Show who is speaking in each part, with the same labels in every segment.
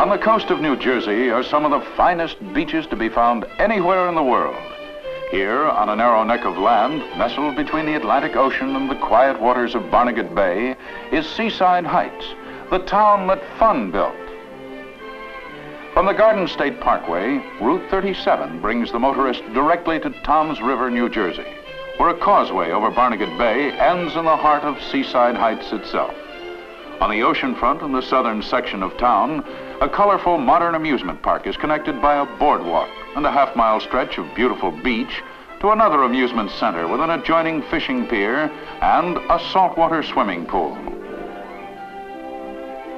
Speaker 1: On the coast of New Jersey are some of the finest beaches to be found anywhere in the world. Here, on a narrow neck of land, nestled between the Atlantic Ocean and the quiet waters of Barnegat Bay, is Seaside Heights, the town that fun built. From the Garden State Parkway, Route 37 brings the motorist directly to Toms River, New Jersey, where a causeway over Barnegat Bay ends in the heart of Seaside Heights itself. On the ocean front in the southern section of town, a colorful modern amusement park is connected by a boardwalk and a half-mile stretch of beautiful beach to another amusement center with an adjoining fishing pier and a saltwater swimming pool.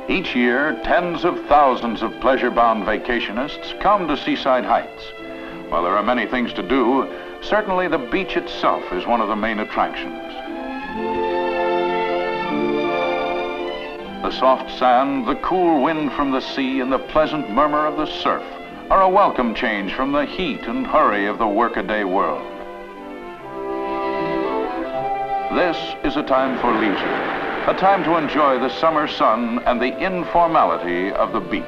Speaker 1: Each year, tens of thousands of pleasure-bound vacationists come to Seaside Heights. While there are many things to do, certainly the beach itself is one of the main attractions. The soft sand, the cool wind from the sea, and the pleasant murmur of the surf are a welcome change from the heat and hurry of the workaday world. This is a time for leisure, a time to enjoy the summer sun and the informality of the beach.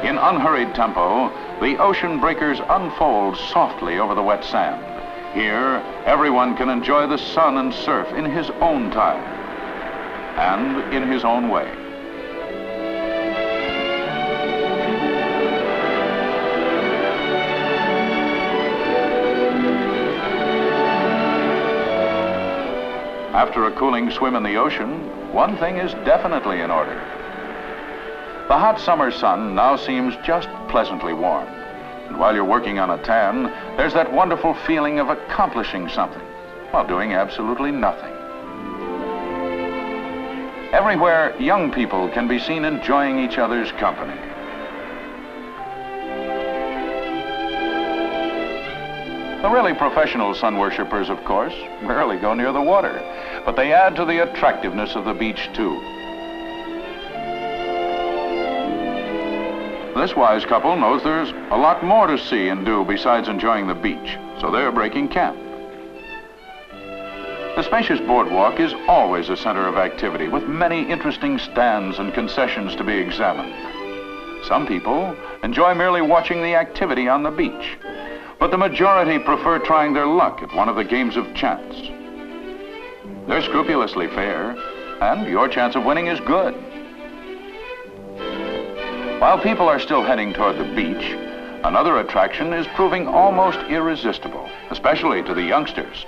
Speaker 1: In unhurried tempo, the ocean breakers unfold softly over the wet sand. Here, everyone can enjoy the sun and surf in his own time and in his own way. After a cooling swim in the ocean, one thing is definitely in order. The hot summer sun now seems just pleasantly warm. And while you're working on a tan, there's that wonderful feeling of accomplishing something while doing absolutely nothing. Everywhere, young people can be seen enjoying each other's company. The really professional sun worshippers, of course, rarely go near the water, but they add to the attractiveness of the beach, too. This wise couple knows there's a lot more to see and do besides enjoying the beach, so they're breaking camp. The spacious boardwalk is always a center of activity, with many interesting stands and concessions to be examined. Some people enjoy merely watching the activity on the beach, but the majority prefer trying their luck at one of the games of chance. They're scrupulously fair, and your chance of winning is good. While people are still heading toward the beach, another attraction is proving almost irresistible, especially to the youngsters.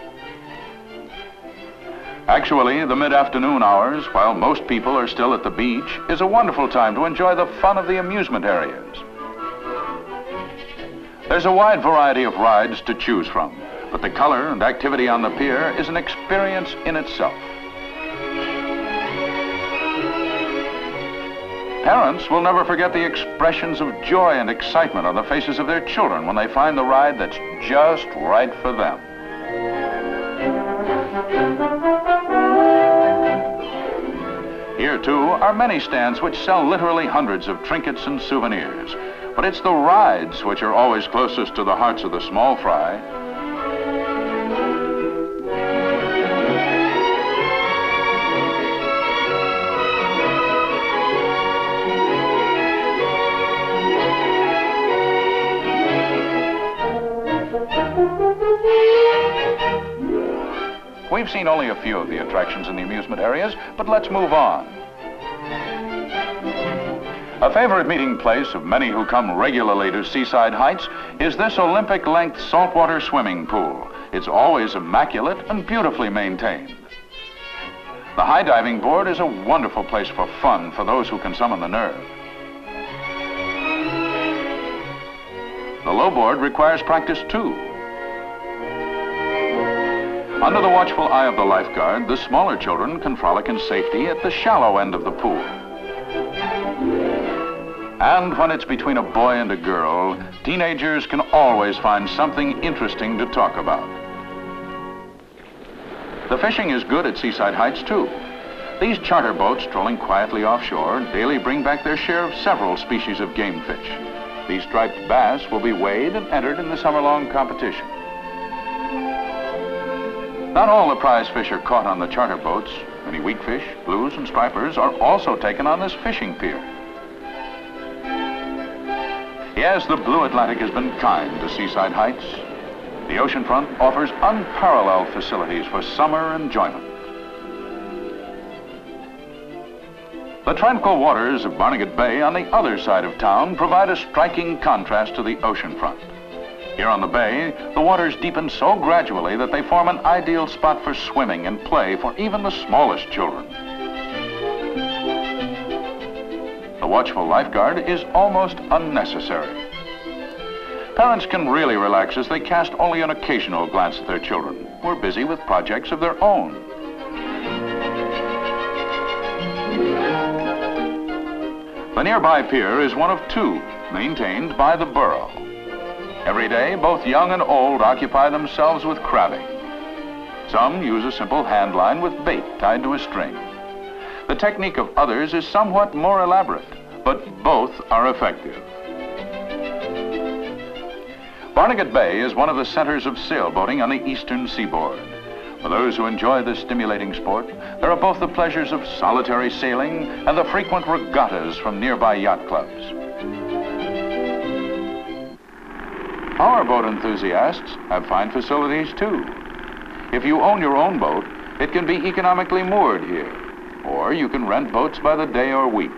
Speaker 1: Actually, the mid-afternoon hours, while most people are still at the beach, is a wonderful time to enjoy the fun of the amusement areas. There's a wide variety of rides to choose from, but the color and activity on the pier is an experience in itself. Parents will never forget the expressions of joy and excitement on the faces of their children when they find the ride that's just right for them. Here, too, are many stands which sell literally hundreds of trinkets and souvenirs. But it's the rides which are always closest to the hearts of the small fry. We've seen only a few of the attractions in the amusement areas, but let's move on. A favorite meeting place of many who come regularly to Seaside Heights is this Olympic-length saltwater swimming pool. It's always immaculate and beautifully maintained. The high diving board is a wonderful place for fun for those who can summon the nerve. The low board requires practice, too. Under the watchful eye of the lifeguard, the smaller children can frolic in safety at the shallow end of the pool. And when it's between a boy and a girl, teenagers can always find something interesting to talk about. The fishing is good at Seaside Heights, too. These charter boats strolling quietly offshore daily bring back their share of several species of game fish. These striped bass will be weighed and entered in the summer-long competition. Not all the prize fish are caught on the charter boats. Many weakfish, blues, and stripers are also taken on this fishing pier. Yes, the blue Atlantic has been kind to Seaside Heights. The oceanfront offers unparalleled facilities for summer enjoyment. The tranquil waters of Barnegat Bay on the other side of town provide a striking contrast to the oceanfront. Here on the bay, the waters deepen so gradually that they form an ideal spot for swimming and play for even the smallest children. The watchful lifeguard is almost unnecessary. Parents can really relax as they cast only an occasional glance at their children, who are busy with projects of their own. The nearby pier is one of two maintained by the borough. Every day, both young and old occupy themselves with crabbing. Some use a simple hand line with bait tied to a string. The technique of others is somewhat more elaborate, but both are effective. Barnegat Bay is one of the centers of sailboating on the eastern seaboard. For those who enjoy this stimulating sport, there are both the pleasures of solitary sailing and the frequent regattas from nearby yacht clubs. Our boat enthusiasts have fine facilities too. If you own your own boat, it can be economically moored here, or you can rent boats by the day or week.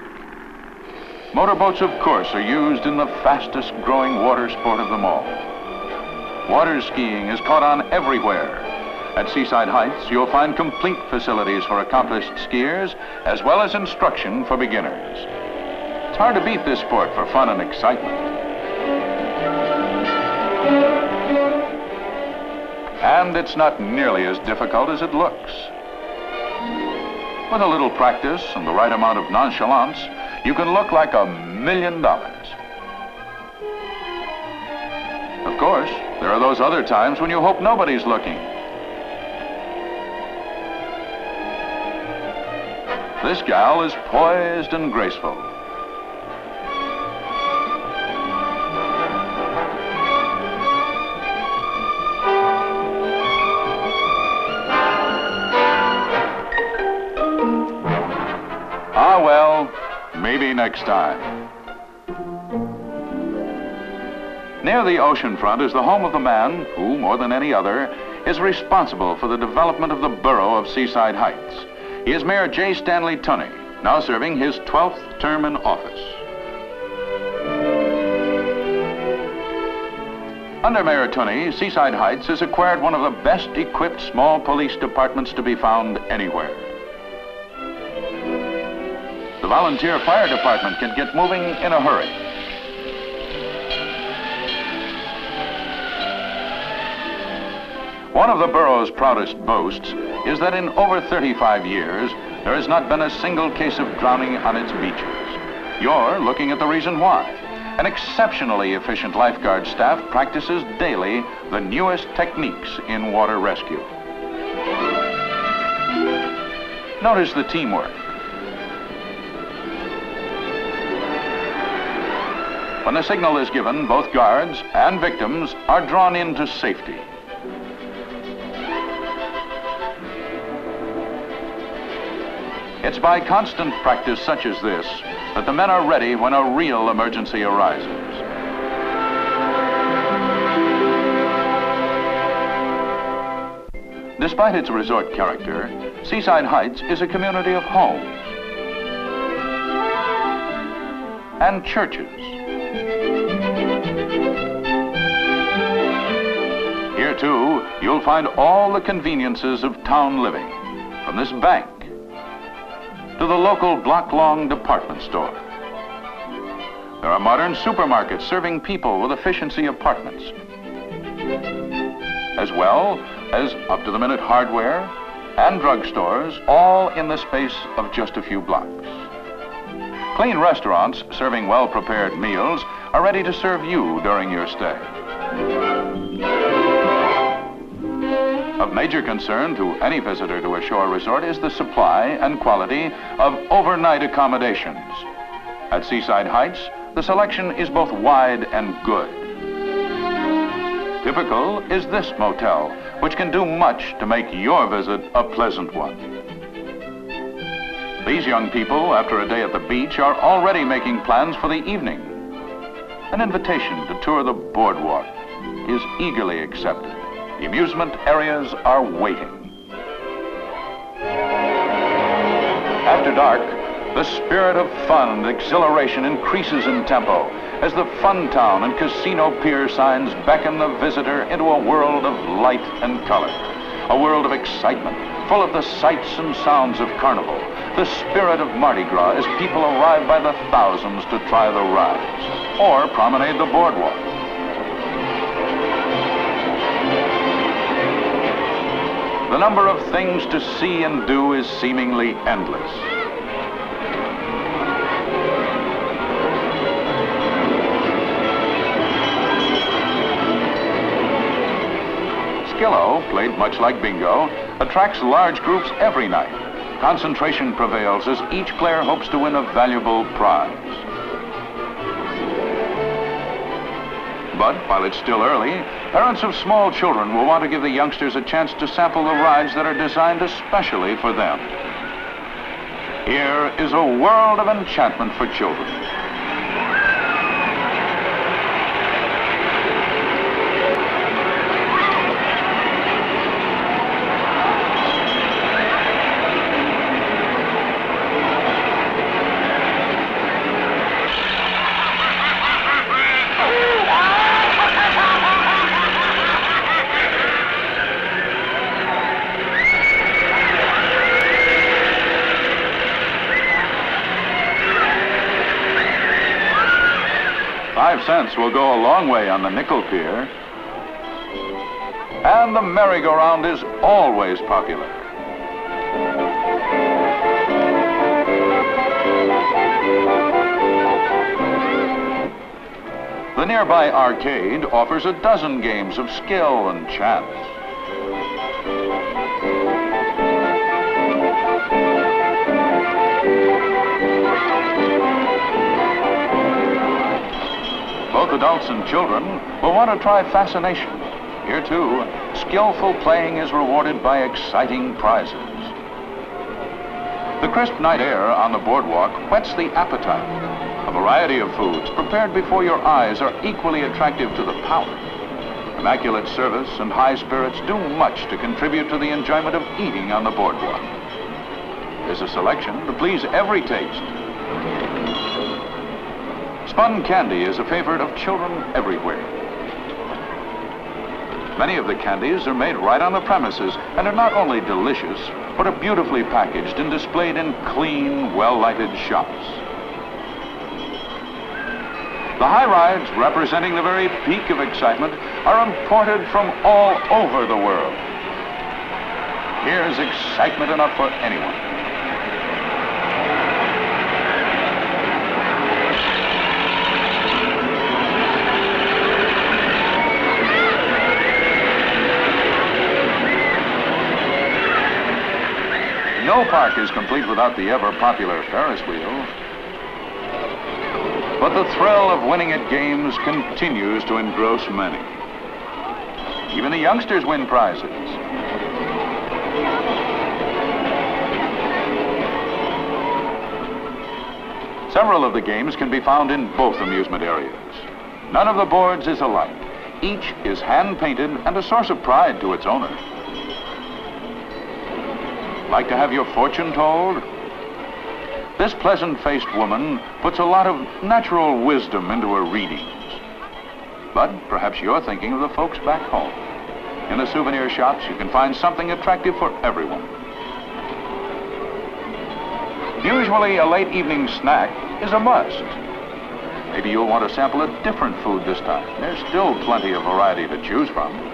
Speaker 1: Motorboats, of course, are used in the fastest growing water sport of them all. Water skiing is caught on everywhere. At Seaside Heights, you'll find complete facilities for accomplished skiers, as well as instruction for beginners. It's hard to beat this sport for fun and excitement. And it's not nearly as difficult as it looks. With a little practice and the right amount of nonchalance, you can look like $1 million. Of course, there are those other times when you hope nobody's looking. This gal is poised and graceful. Ah, well, maybe next time. Near the oceanfront is the home of the man who, more than any other, is responsible for the development of the borough of Seaside Heights. He is Mayor J. Stanley Tunney, now serving his 12th term in office. Under Mayor Tunney, Seaside Heights has acquired one of the best equipped small police departments to be found anywhere. The volunteer fire department can get moving in a hurry. One of the borough's proudest boasts is that in over 35 years, there has not been a single case of drowning on its beaches. You're looking at the reason why. An exceptionally efficient lifeguard staff practices daily the newest techniques in water rescue. Notice the teamwork. When the signal is given, both guards and victims are drawn into safety. It's by constant practice such as this that the men are ready when a real emergency arises. Despite its resort character, Seaside Heights is a community of homes and churches. Here, too, you'll find all the conveniences of town living, from this bank to the local block-long department store. There are modern supermarkets serving people with efficiency apartments, as well as up-to-the-minute hardware and drugstores, all in the space of just a few blocks. Clean restaurants serving well-prepared meals are ready to serve you during your stay. Of major concern to any visitor to a shore resort is the supply and quality of overnight accommodations. At Seaside Heights, the selection is both wide and good. Typical is this motel, which can do much to make your visit a pleasant one. These young people, after a day at the beach, are already making plans for the evening. An invitation to tour the Boardwalk is eagerly accepted. The amusement areas are waiting. After dark, the spirit of fun and exhilaration increases in tempo as the Fun Town and Casino Pier signs beckon the visitor into a world of light and color, a world of excitement, full of the sights and sounds of carnival, the spirit of Mardi Gras as people arrive by the thousands to try the rides or promenade the boardwalk. The number of things to see and do is seemingly endless. Skillo, played much like bingo, attracts large groups every night. Concentration prevails as each player hopes to win a valuable prize. But while it's still early, parents of small children will want to give the youngsters a chance to sample the rides that are designed especially for them. Here is a world of enchantment for children. $5 will go a long way on the nickel pier. And the merry-go-round is always popular. The nearby arcade offers a dozen games of skill and chance. Both adults and children will want to try fascination. Here, too, skillful playing is rewarded by exciting prizes. The crisp night air on the boardwalk whets the appetite. A variety of foods prepared before your eyes are equally attractive to the palate. Immaculate service and high spirits do much to contribute to the enjoyment of eating on the boardwalk. There's a selection to please every taste. Spun candy is a favorite of children everywhere. Many of the candies are made right on the premises and are not only delicious, but are beautifully packaged and displayed in clean, well-lighted shops. The high rides, representing the very peak of excitement, are imported from all over the world. Here's excitement enough for anyone. No park is complete without the ever-popular Ferris wheel. But the thrill of winning at games continues to engross many. Even the youngsters win prizes. Several of the games can be found in both amusement areas. None of the boards is alike. Each is hand-painted and a source of pride to its owner. Like to have your fortune told? This pleasant-faced woman puts a lot of natural wisdom into her readings. But perhaps you're thinking of the folks back home. In the souvenir shops, you can find something attractive for everyone. Usually, a late evening snack is a must. Maybe you'll want to sample a different food this time. There's still plenty of variety to choose from.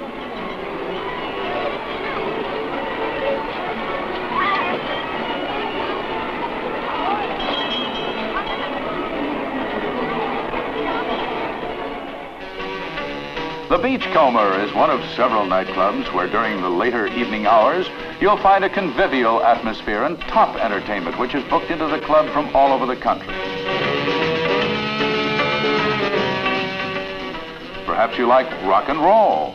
Speaker 1: The Beachcomber is one of several nightclubs where during the later evening hours, you'll find a convivial atmosphere and top entertainment which is booked into the club from all over the country. Perhaps you like rock and roll.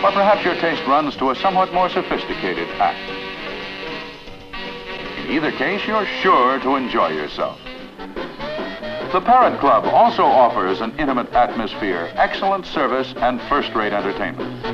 Speaker 1: Or perhaps your taste runs to a somewhat more sophisticated act. In Either case, you're sure to enjoy yourself. The Parrot Club also offers an intimate atmosphere, excellent service, and first-rate entertainment.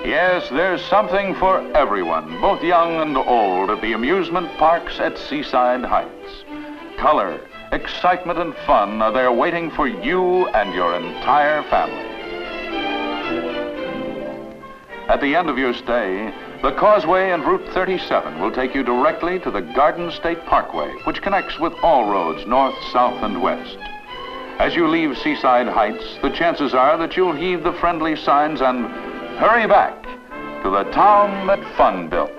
Speaker 1: Yes, there's something for everyone, both young and old, at the amusement parks at Seaside Heights. Color, excitement, and fun are there waiting for you and your entire family. At the end of your stay, the Causeway and Route 37 will take you directly to the Garden State Parkway, which connects with all roads north, south, and west. As you leave Seaside Heights, the chances are that you'll heed the friendly signs and hurry back to the town that fun built.